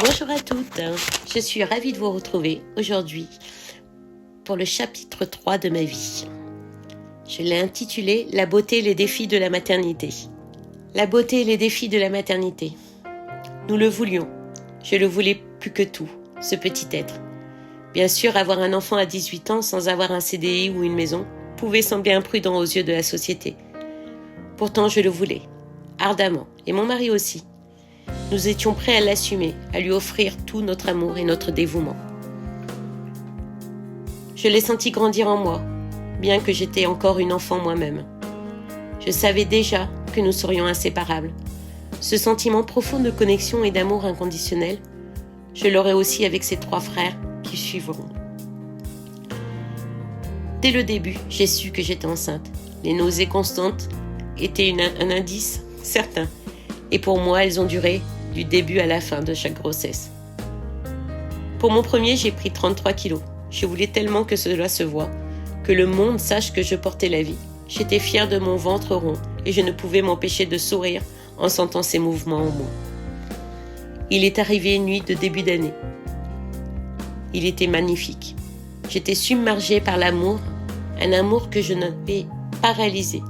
Bonjour à toutes, je suis ravie de vous retrouver aujourd'hui pour le chapitre 3 de ma vie. Je l'ai intitulé « La beauté et les défis de la maternité ». La beauté et les défis de la maternité. Nous le voulions, je le voulais plus que tout, ce petit être. Bien sûr, avoir un enfant à 18 ans sans avoir un CDI ou une maison pouvait sembler imprudent aux yeux de la société. Pourtant, je le voulais, ardemment, et mon mari aussi. Nous étions prêts à l'assumer, à lui offrir tout notre amour et notre dévouement. Je l'ai senti grandir en moi, bien que j'étais encore une enfant moi-même. Je savais déjà que nous serions inséparables. Ce sentiment profond de connexion et d'amour inconditionnel, je l'aurai aussi avec ses 3 frères qui suivront. Dès le début, j'ai su que j'étais enceinte. Les nausées constantes étaient un indice certain. Et pour moi, elles ont duré du début à la fin de chaque grossesse. Pour mon premier, j'ai pris 33 kilos. Je voulais tellement que cela se voie, que le monde sache que je portais la vie. J'étais fière de mon ventre rond et je ne pouvais m'empêcher de sourire en sentant ses mouvements en moi. Il est arrivé une nuit de début d'année. Il était magnifique. J'étais submergée par l'amour, un amour que je n'avais pas réalisé,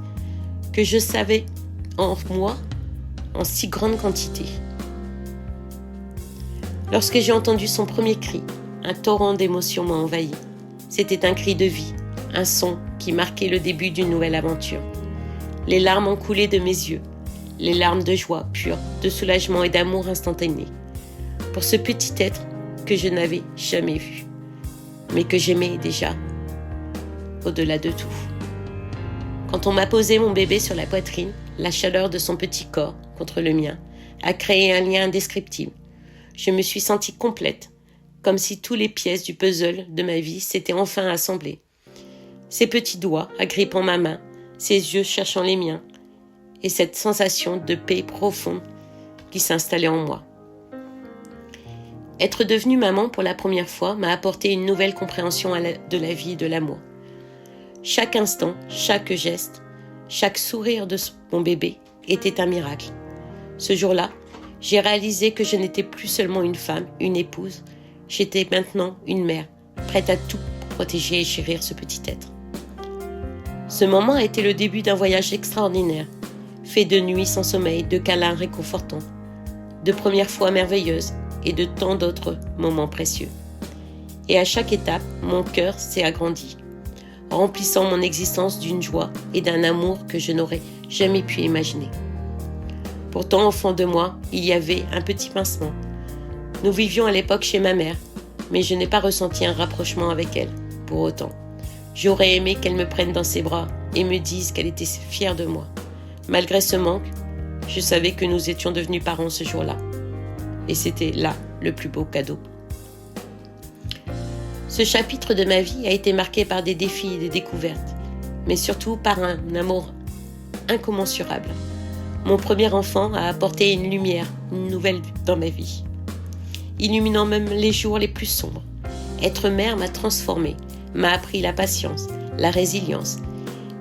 que je savais en moi en si grande quantité. Lorsque j'ai entendu son premier cri, un torrent d'émotions m'a envahi. C'était un cri de vie, un son qui marquait le début d'une nouvelle aventure. Les larmes ont coulé de mes yeux, les larmes de joie pure, de soulagement et d'amour instantané. Pour ce petit être que je n'avais jamais vu, mais que j'aimais déjà, au-delà de tout. Quand on m'a posé mon bébé sur la poitrine, la chaleur de son petit corps contre le mien a créé un lien indescriptible. Je me suis sentie complète, comme si toutes les pièces du puzzle de ma vie s'étaient enfin assemblées. Ses petits doigts agrippant ma main, ses yeux cherchant les miens, et cette sensation de paix profonde qui s'installait en moi. Être devenue maman pour la première fois m'a apporté une nouvelle compréhension de la vie et de l'amour. Chaque instant, chaque geste, chaque sourire de mon bébé était un miracle. Ce jour-là, j'ai réalisé que je n'étais plus seulement une femme, une épouse. J'étais maintenant une mère, prête à tout pour protéger et chérir ce petit être. Ce moment a été le début d'un voyage extraordinaire, fait de nuits sans sommeil, de câlins réconfortants, de premières fois merveilleuses et de tant d'autres moments précieux. Et à chaque étape, mon cœur s'est agrandi, remplissant mon existence d'une joie et d'un amour que je n'aurais jamais pu imaginer. Pourtant, au fond de moi, il y avait un petit pincement. Nous vivions à l'époque chez ma mère, mais je n'ai pas ressenti un rapprochement avec elle, pour autant. J'aurais aimé qu'elle me prenne dans ses bras et me dise qu'elle était fière de moi. Malgré ce manque, je savais que nous étions devenus parents ce jour-là. Et c'était là le plus beau cadeau. Ce chapitre de ma vie a été marqué par des défis et des découvertes, mais surtout par un amour incommensurable. Mon premier enfant a apporté une lumière, une nouvelle dans ma vie, illuminant même les jours les plus sombres. Être mère m'a transformée, m'a appris la patience, la résilience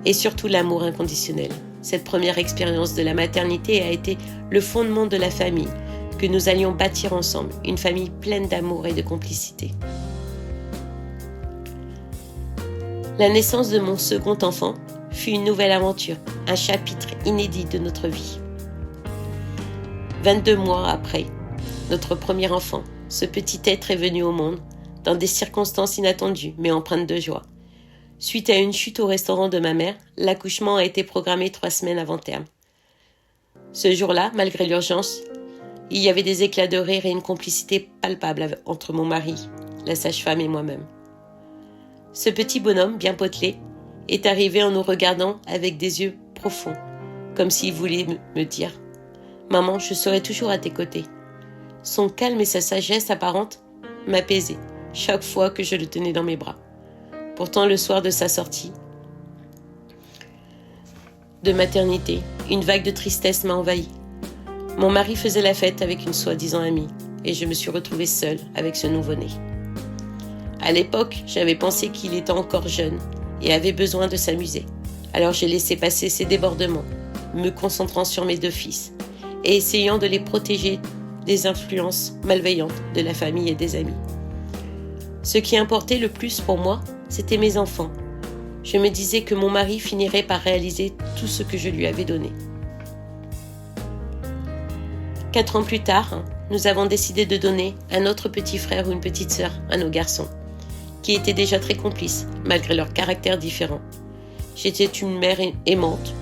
et surtout l'amour inconditionnel. Cette première expérience de la maternité a été le fondement de la famille que nous allions bâtir ensemble, une famille pleine d'amour et de complicité. La naissance de mon second enfant fut une nouvelle aventure, un chapitre inédit de notre vie. 22 mois après notre premier enfant, ce petit être est venu au monde dans des circonstances inattendues mais empreintes de joie. Suite à une chute au restaurant de ma mère, l'accouchement a été programmé 3 semaines avant terme. Ce jour-là, malgré l'urgence, il y avait des éclats de rire et une complicité palpable entre mon mari, la sage-femme et moi-même. Ce petit bonhomme, bien potelé, est arrivé en nous regardant avec des yeux profonds, comme s'il voulait me dire « Maman, je serai toujours à tes côtés ». Son calme et sa sagesse apparente m'apaisaient chaque fois que je le tenais dans mes bras. Pourtant, le soir de sa sortie de maternité, une vague de tristesse m'a envahie. Mon mari faisait la fête avec une soi-disant amie et je me suis retrouvée seule avec ce nouveau-né. À l'époque, j'avais pensé qu'il était encore jeune et avait besoin de s'amuser. Alors j'ai laissé passer ses débordements, me concentrant sur mes 2 fils et essayant de les protéger des influences malveillantes de la famille et des amis. Ce qui importait le plus pour moi, c'était mes enfants. Je me disais que mon mari finirait par réaliser tout ce que je lui avais donné. 4 ans plus tard, nous avons décidé de donner un autre petit frère ou une petite sœur à nos garçons, qui étaient déjà très complices, malgré leurs caractères différents. J'étais une mère aimante,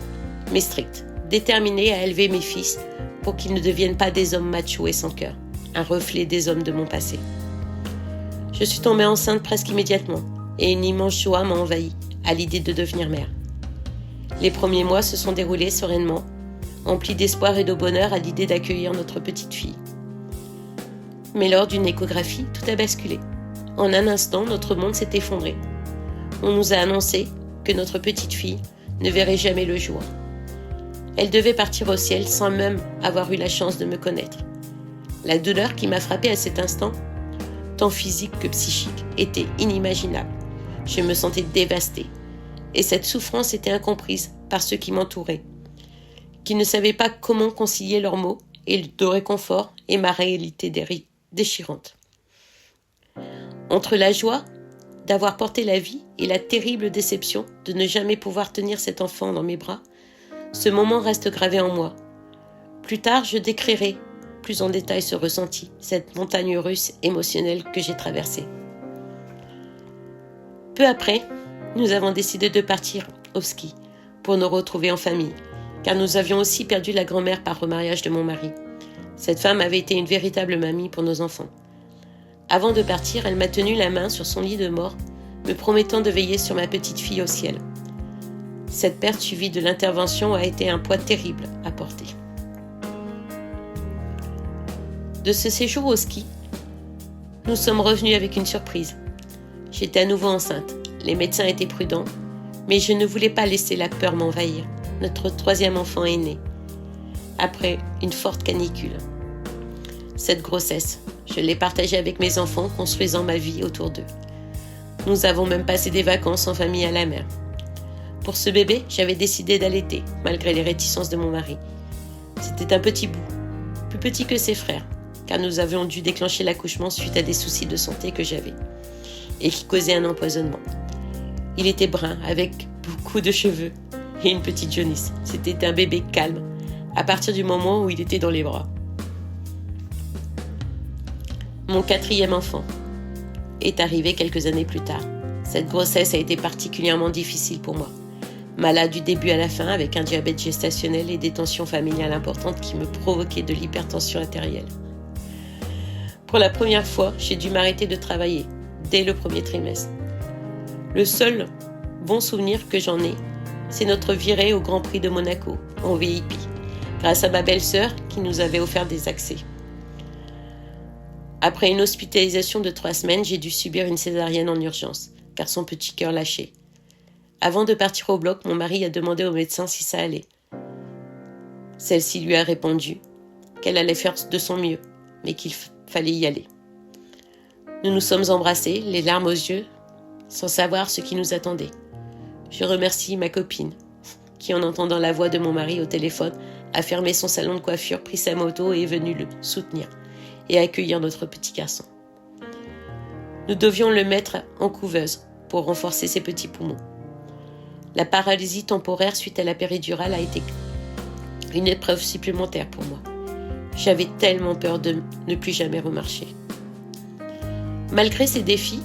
mais stricte, déterminée à élever mes fils pour qu'ils ne deviennent pas des hommes machos et sans cœur, un reflet des hommes de mon passé. Je suis tombée enceinte presque immédiatement, et une immense joie m'a envahie à l'idée de devenir mère. Les premiers mois se sont déroulés sereinement, emplis d'espoir et de bonheur à l'idée d'accueillir notre petite fille. Mais lors d'une échographie, tout a basculé. En un instant, notre monde s'est effondré. On nous a annoncé que notre petite fille ne verrait jamais le jour. Elle devait partir au ciel sans même avoir eu la chance de me connaître. La douleur qui m'a frappée à cet instant, tant physique que psychique, était inimaginable. Je me sentais dévastée. Et cette souffrance était incomprise par ceux qui m'entouraient, qui ne savaient pas comment concilier leurs mots et de réconfort et ma réalité déchirante. Entre la joie d'avoir porté la vie et la terrible déception de ne jamais pouvoir tenir cet enfant dans mes bras, ce moment reste gravé en moi. Plus tard, je décrirai plus en détail ce ressenti, cette montagne russe émotionnelle que j'ai traversée. Peu après, nous avons décidé de partir au ski pour nous retrouver en famille, car nous avions aussi perdu la grand-mère par remariage de mon mari. Cette femme avait été une véritable mamie pour nos enfants. Avant de partir, elle m'a tenu la main sur son lit de mort, me promettant de veiller sur ma petite fille au ciel. Cette perte suivie de l'intervention a été un poids terrible à porter. De ce séjour au ski, nous sommes revenus avec une surprise. J'étais à nouveau enceinte. Les médecins étaient prudents, mais je ne voulais pas laisser la peur m'envahir. Notre 3e enfant est né, après une forte canicule. Cette grossesse, je l'ai partagée avec mes enfants, construisant ma vie autour d'eux. Nous avons même passé des vacances en famille à la mer. Pour ce bébé, j'avais décidé d'allaiter, malgré les réticences de mon mari. C'était un petit bout, plus petit que ses frères, car nous avions dû déclencher l'accouchement suite à des soucis de santé que j'avais, et qui causaient un empoisonnement. Il était brun, avec beaucoup de cheveux, et une petite jaunisse. C'était un bébé calme, à partir du moment où il était dans les bras. Mon 4e enfant est arrivé quelques années plus tard. Cette grossesse a été particulièrement difficile pour moi. Malade du début à la fin, avec un diabète gestationnel et des tensions familiales importantes qui me provoquaient de l'hypertension artérielle. Pour la première fois, j'ai dû m'arrêter de travailler, dès le 1er trimestre. Le seul bon souvenir que j'en ai, c'est notre virée au Grand Prix de Monaco, en VIP, grâce à ma belle-sœur qui nous avait offert des accès. Après une hospitalisation de 3 semaines, j'ai dû subir une césarienne en urgence, car son petit cœur lâchait. Avant de partir au bloc, mon mari a demandé au médecin si ça allait. Celle-ci lui a répondu qu'elle allait faire de son mieux, mais qu'il fallait y aller. Nous nous sommes embrassés, les larmes aux yeux, sans savoir ce qui nous attendait. Je remercie ma copine, qui en entendant la voix de mon mari au téléphone, a fermé son salon de coiffure, pris sa moto et est venue le soutenir et accueillir notre petit garçon. Nous devions le mettre en couveuse pour renforcer ses petits poumons. La paralysie temporaire suite à la péridurale a été une épreuve supplémentaire pour moi. J'avais tellement peur de ne plus jamais remarcher. Malgré ces défis,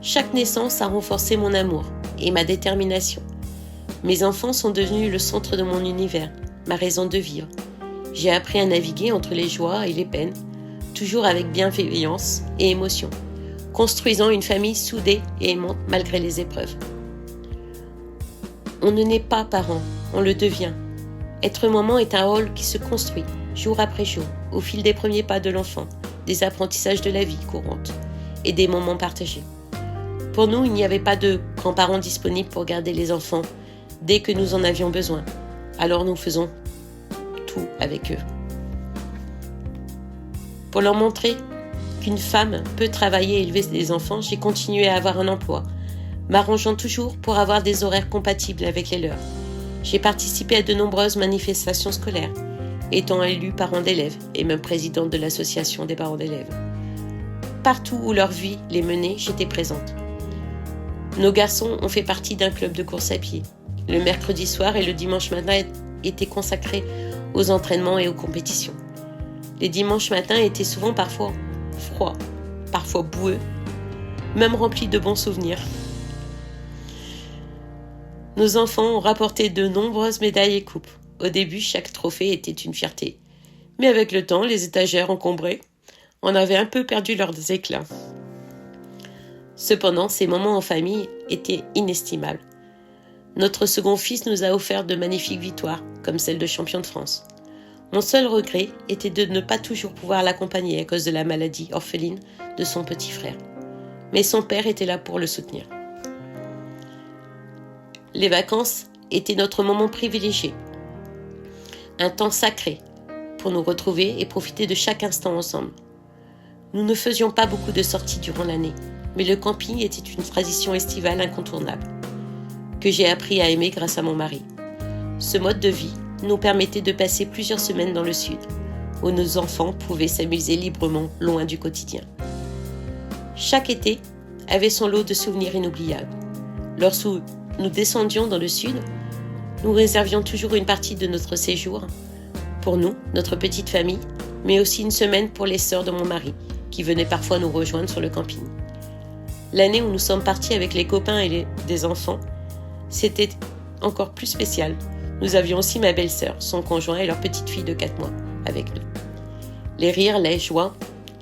chaque naissance a renforcé mon amour et ma détermination. Mes enfants sont devenus le centre de mon univers, ma raison de vivre. J'ai appris à naviguer entre les joies et les peines, toujours avec bienveillance et émotion, construisant une famille soudée et aimante malgré les épreuves. On ne naît pas parent, on le devient. Être maman est un rôle qui se construit, jour après jour, au fil des premiers pas de l'enfant, des apprentissages de la vie courante et des moments partagés. Pour nous, il n'y avait pas de grands-parents disponibles pour garder les enfants dès que nous en avions besoin. Alors nous faisons tout avec eux. Pour leur montrer qu'une femme peut travailler et élever des enfants, j'ai continué à avoir un emploi, m'arrangeant toujours pour avoir des horaires compatibles avec les leurs. J'ai participé à de nombreuses manifestations scolaires, étant élu parent d'élèves et même présidente de l'association des parents d'élèves. Partout où leur vie les menait, j'étais présente. Nos garçons ont fait partie d'un club de course à pied. Le mercredi soir et le dimanche matin étaient consacrés aux entraînements et aux compétitions. Les dimanches matins étaient souvent parfois froids, parfois boueux, même remplis de bons souvenirs. Nos enfants ont rapporté de nombreuses médailles et coupes. Au début, chaque trophée était une fierté. Mais avec le temps, les étagères encombrées en avaient un peu perdu leurs éclats. Cependant, ces moments en famille étaient inestimables. Notre second fils nous a offert de magnifiques victoires, comme celle de champion de France. Mon seul regret était de ne pas toujours pouvoir l'accompagner à cause de la maladie orpheline de son petit frère. Mais son père était là pour le soutenir. Les vacances étaient notre moment privilégié. Un temps sacré pour nous retrouver et profiter de chaque instant ensemble. Nous ne faisions pas beaucoup de sorties durant l'année, mais le camping était une tradition estivale incontournable, que j'ai appris à aimer grâce à mon mari. Ce mode de vie nous permettait de passer plusieurs semaines dans le sud, où nos enfants pouvaient s'amuser librement loin du quotidien. Chaque été avait son lot de souvenirs inoubliables. Lorsque nous descendions dans le sud, nous réservions toujours une partie de notre séjour pour nous, notre petite famille, mais aussi une semaine pour les sœurs de mon mari, qui venaient parfois nous rejoindre sur le camping. L'année où nous sommes partis avec les copains et des enfants, c'était encore plus spécial. Nous avions aussi ma belle-sœur, son conjoint et leur petite fille de 4 mois avec nous. Les rires, les joies,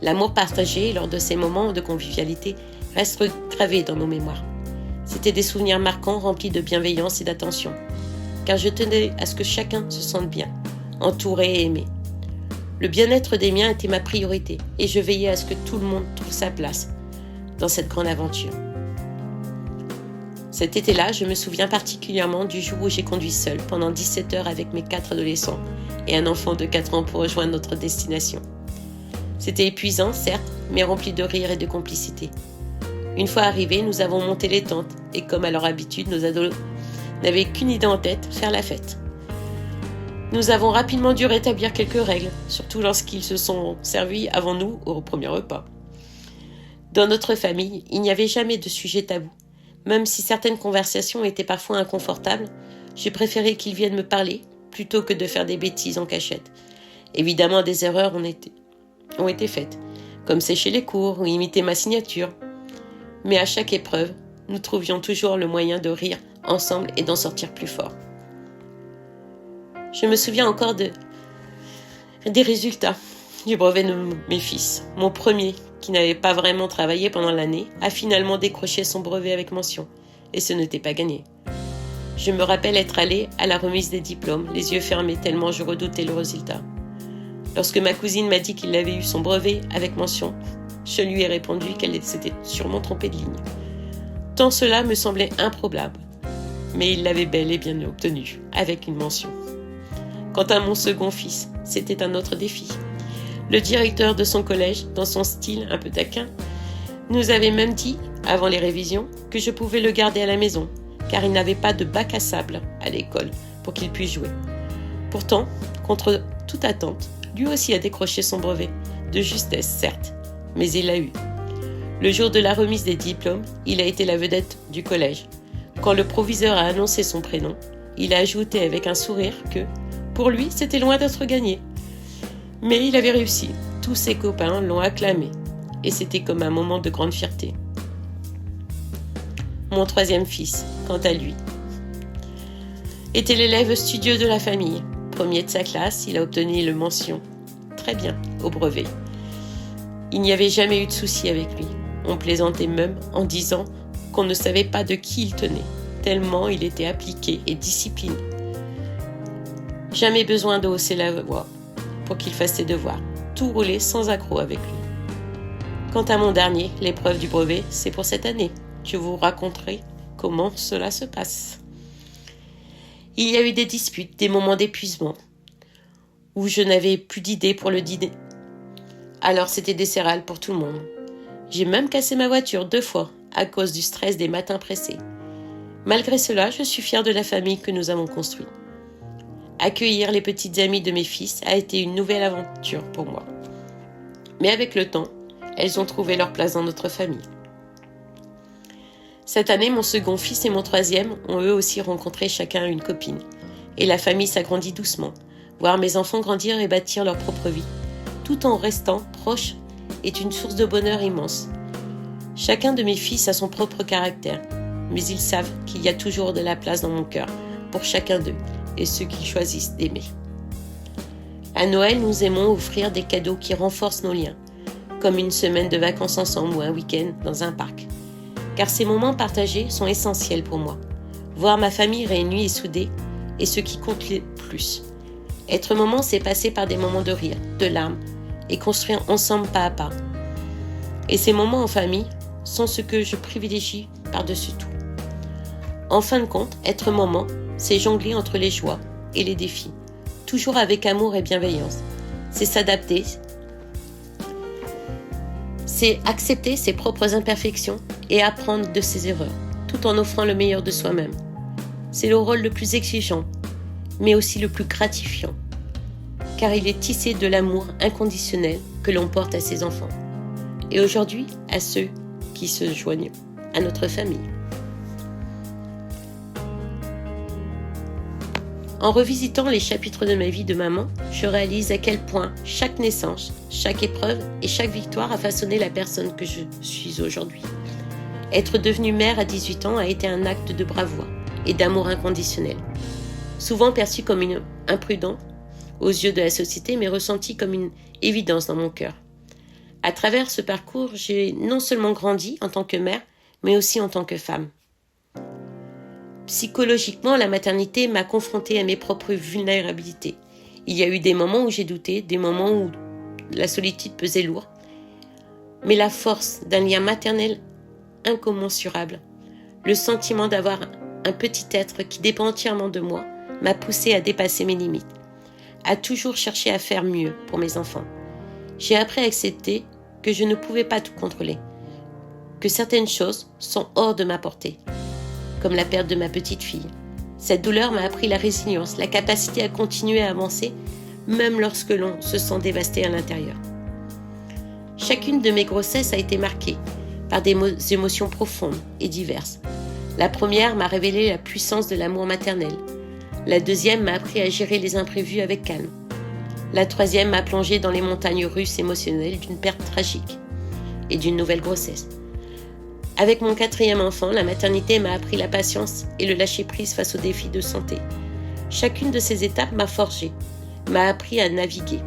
l'amour partagé lors de ces moments de convivialité restent gravés dans nos mémoires. C'étaient des souvenirs marquants remplis de bienveillance et d'attention, car je tenais à ce que chacun se sente bien, entouré et aimé. Le bien-être des miens était ma priorité et je veillais à ce que tout le monde trouve sa place dans cette grande aventure. Cet été-là, je me souviens particulièrement du jour où j'ai conduit seule pendant 17 heures avec mes 4 adolescents et un enfant de 4 ans pour rejoindre notre destination. C'était épuisant, certes, mais rempli de rire et de complicité. Une fois arrivés, nous avons monté les tentes et comme à leur habitude, nos ados n'avaient qu'une idée en tête, faire la fête. Nous avons rapidement dû rétablir quelques règles, surtout lorsqu'ils se sont servis avant nous au premier repas. Dans notre famille, il n'y avait jamais de sujet tabou. Même si certaines conversations étaient parfois inconfortables, j'ai préféré qu'ils viennent me parler plutôt que de faire des bêtises en cachette. Évidemment, des erreurs ont été faites, comme sécher les cours ou imiter ma signature. Mais à chaque épreuve, nous trouvions toujours le moyen de rire ensemble et d'en sortir plus fort. Je me souviens encore des résultats du brevet de mes fils. Mon premier, qui n'avait pas vraiment travaillé pendant l'année, a finalement décroché son brevet avec mention, et ce n'était pas gagné. Je me rappelle être allée à la remise des diplômes, les yeux fermés tellement je redoutais le résultat. Lorsque ma cousine m'a dit qu'il avait eu son brevet avec mention, je lui ai répondu qu'elle s'était sûrement trompée de ligne. Tant cela me semblait improbable, mais il l'avait bel et bien obtenu, avec une mention. Quant à mon second fils, c'était un autre défi. Le directeur de son collège, dans son style un peu taquin, nous avait même dit, avant les révisions, que je pouvais le garder à la maison, car il n'avait pas de bac à sable à l'école pour qu'il puisse jouer. Pourtant, contre toute attente, lui aussi a décroché son brevet, de justesse certes, mais il l'a eu. Le jour de la remise des diplômes, il a été la vedette du collège. Quand le proviseur a annoncé son prénom, il a ajouté avec un sourire que, pour lui, c'était loin d'être gagné. Mais il avait réussi. Tous ses copains l'ont acclamé. Et c'était comme un moment de grande fierté. Mon troisième fils, quant à lui, était l'élève studieux de la famille. Premier de sa classe, il a obtenu le mention. Très bien, au brevet. Il n'y avait jamais eu de souci avec lui. On plaisantait même en disant qu'on ne savait pas de qui il tenait, tellement il était appliqué et discipliné. Jamais besoin de hausser la voix pour qu'il fasse ses devoirs. Tout roulait sans accroc avec lui. Quant à mon dernier, l'épreuve du brevet, c'est pour cette année. Je vous raconterai comment cela se passe. Il y a eu des disputes, des moments d'épuisement, où je n'avais plus d'idées pour le dîner. Alors c'était des céréales pour tout le monde. J'ai même cassé ma voiture 2 fois à cause du stress des matins pressés. Malgré cela, je suis fière de la famille que nous avons construite. Accueillir les petites amies de mes fils a été une nouvelle aventure pour moi. Mais avec le temps, elles ont trouvé leur place dans notre famille. Cette année, mon second fils et mon troisième ont eux aussi rencontré chacun une copine. Et la famille s'agrandit doucement. Voir mes enfants grandir et bâtir leur propre vie, tout en restant proches, est une source de bonheur immense. Chacun de mes fils a son propre caractère, mais ils savent qu'il y a toujours de la place dans mon cœur pour chacun d'eux et ceux qui choisissent d'aimer. À Noël, nous aimons offrir des cadeaux qui renforcent nos liens, comme une semaine de vacances ensemble ou un week-end dans un parc. Car ces moments partagés sont essentiels pour moi. Voir ma famille réunie et soudée est ce qui compte le plus. Être maman, c'est passer par des moments de rire, de larmes et construire ensemble pas à pas. Et ces moments en famille sont ce que je privilégie par-dessus tout. En fin de compte, être maman, c'est jongler entre les joies et les défis, toujours avec amour et bienveillance. C'est s'adapter, c'est accepter ses propres imperfections et apprendre de ses erreurs, tout en offrant le meilleur de soi-même. C'est le rôle le plus exigeant, mais aussi le plus gratifiant, car il est tissé de l'amour inconditionnel que l'on porte à ses enfants, et aujourd'hui à ceux qui se joignent à notre famille. En revisitant les chapitres de ma vie de maman, je réalise à quel point chaque naissance, chaque épreuve et chaque victoire a façonné la personne que je suis aujourd'hui. Être devenue mère à 18 ans a été un acte de bravoure et d'amour inconditionnel. Souvent perçu comme imprudent aux yeux de la société, mais ressenti comme une évidence dans mon cœur. À travers ce parcours, j'ai non seulement grandi en tant que mère, mais aussi en tant que femme. Psychologiquement, la maternité m'a confrontée à mes propres vulnérabilités. Il y a eu des moments où j'ai douté, des moments où la solitude pesait lourd. Mais la force d'un lien maternel incommensurable, le sentiment d'avoir un petit être qui dépend entièrement de moi, m'a poussée à dépasser mes limites, à toujours chercher à faire mieux pour mes enfants. J'ai appris à accepter que je ne pouvais pas tout contrôler, que certaines choses sont hors de ma portée, comme la perte de ma petite fille. Cette douleur m'a appris la résilience, la capacité à continuer à avancer, même lorsque l'on se sent dévasté à l'intérieur. Chacune de mes grossesses a été marquée par des émotions profondes et diverses. La première m'a révélé la puissance de l'amour maternel. La deuxième m'a appris à gérer les imprévus avec calme. La troisième m'a plongé dans les montagnes russes émotionnelles d'une perte tragique et d'une nouvelle grossesse. Avec mon quatrième enfant, la maternité m'a appris la patience et le lâcher-prise face aux défis de santé. Chacune de ces étapes m'a forgé, m'a appris à naviguer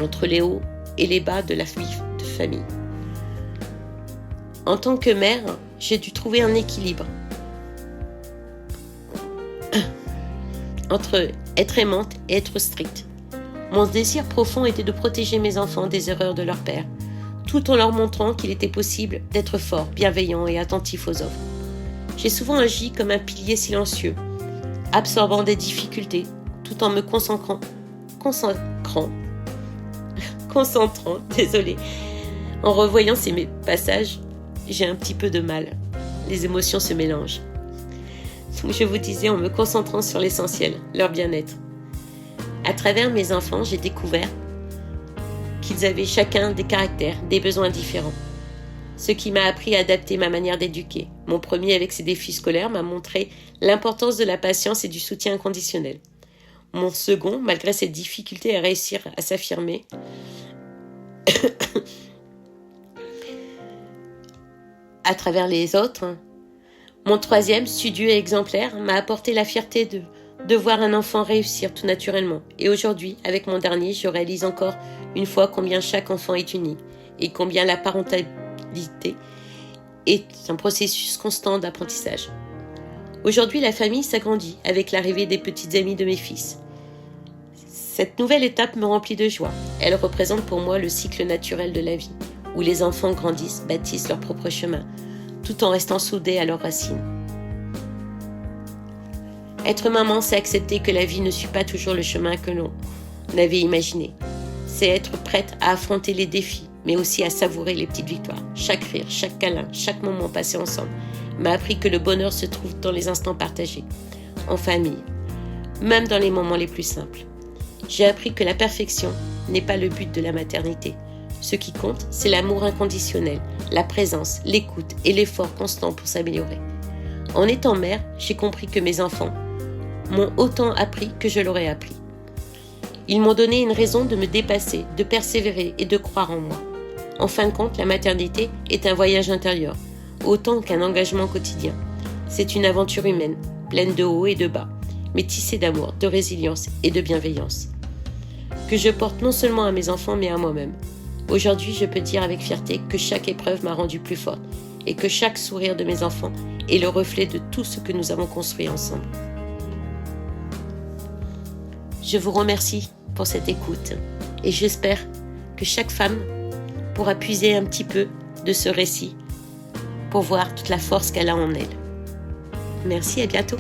entre les hauts et les bas de la vie de famille. En tant que mère, j'ai dû trouver un équilibre entre être aimante et être stricte. Mon désir profond était de protéger mes enfants des erreurs de leur père, tout en leur montrant qu'il était possible d'être fort, bienveillant et attentif aux autres. J'ai souvent agi comme un pilier silencieux, absorbant des difficultés, tout en me concentrant, En revoyant ces passages, j'ai un petit peu de mal. Les émotions se mélangent. Donc je vous disais, en me concentrant sur l'essentiel, leur bien-être. À travers mes enfants, j'ai découvert qu'ils avaient chacun des caractères, des besoins différents. Ce qui m'a appris à adapter ma manière d'éduquer. Mon premier, avec ses défis scolaires, m'a montré l'importance de la patience et du soutien inconditionnel. Mon second, malgré ses difficultés à réussir à s'affirmer, à travers les autres. Mon troisième, studieux et exemplaire, m'a apporté la fierté de voir un enfant réussir tout naturellement. Et aujourd'hui, avec mon dernier, je réalise encore une fois combien chaque enfant est unique et combien la parentalité est un processus constant d'apprentissage. Aujourd'hui, la famille s'agrandit avec l'arrivée des petites amies de mes fils. Cette nouvelle étape me remplit de joie. Elle représente pour moi le cycle naturel de la vie, où les enfants grandissent, bâtissent leur propre chemin, tout en restant soudés à leurs racines. Être maman, c'est accepter que la vie ne suit pas toujours le chemin que l'on avait imaginé. C'est être prête à affronter les défis, mais aussi à savourer les petites victoires. Chaque rire, chaque câlin, chaque moment passé ensemble m'a appris que le bonheur se trouve dans les instants partagés, en famille. même dans les moments les plus simples. J'ai appris que la perfection n'est pas le but de la maternité. Ce qui compte, c'est l'amour inconditionnel, la présence, l'écoute et l'effort constant pour s'améliorer. En étant mère, j'ai compris que mes enfants m'ont autant appris que je l'aurais appris. Ils m'ont donné une raison de me dépasser, de persévérer et de croire en moi. En fin de compte, la maternité est un voyage intérieur, autant qu'un engagement quotidien. C'est une aventure humaine, pleine de hauts et de bas, mais tissée d'amour, de résilience et de bienveillance, que je porte non seulement à mes enfants, mais à moi-même. Aujourd'hui, je peux dire avec fierté que chaque épreuve m'a rendue plus forte et que chaque sourire de mes enfants est le reflet de tout ce que nous avons construit ensemble. Je vous remercie pour cette écoute et j'espère que chaque femme pourra puiser un petit peu de ce récit pour voir toute la force qu'elle a en elle. Merci, à bientôt.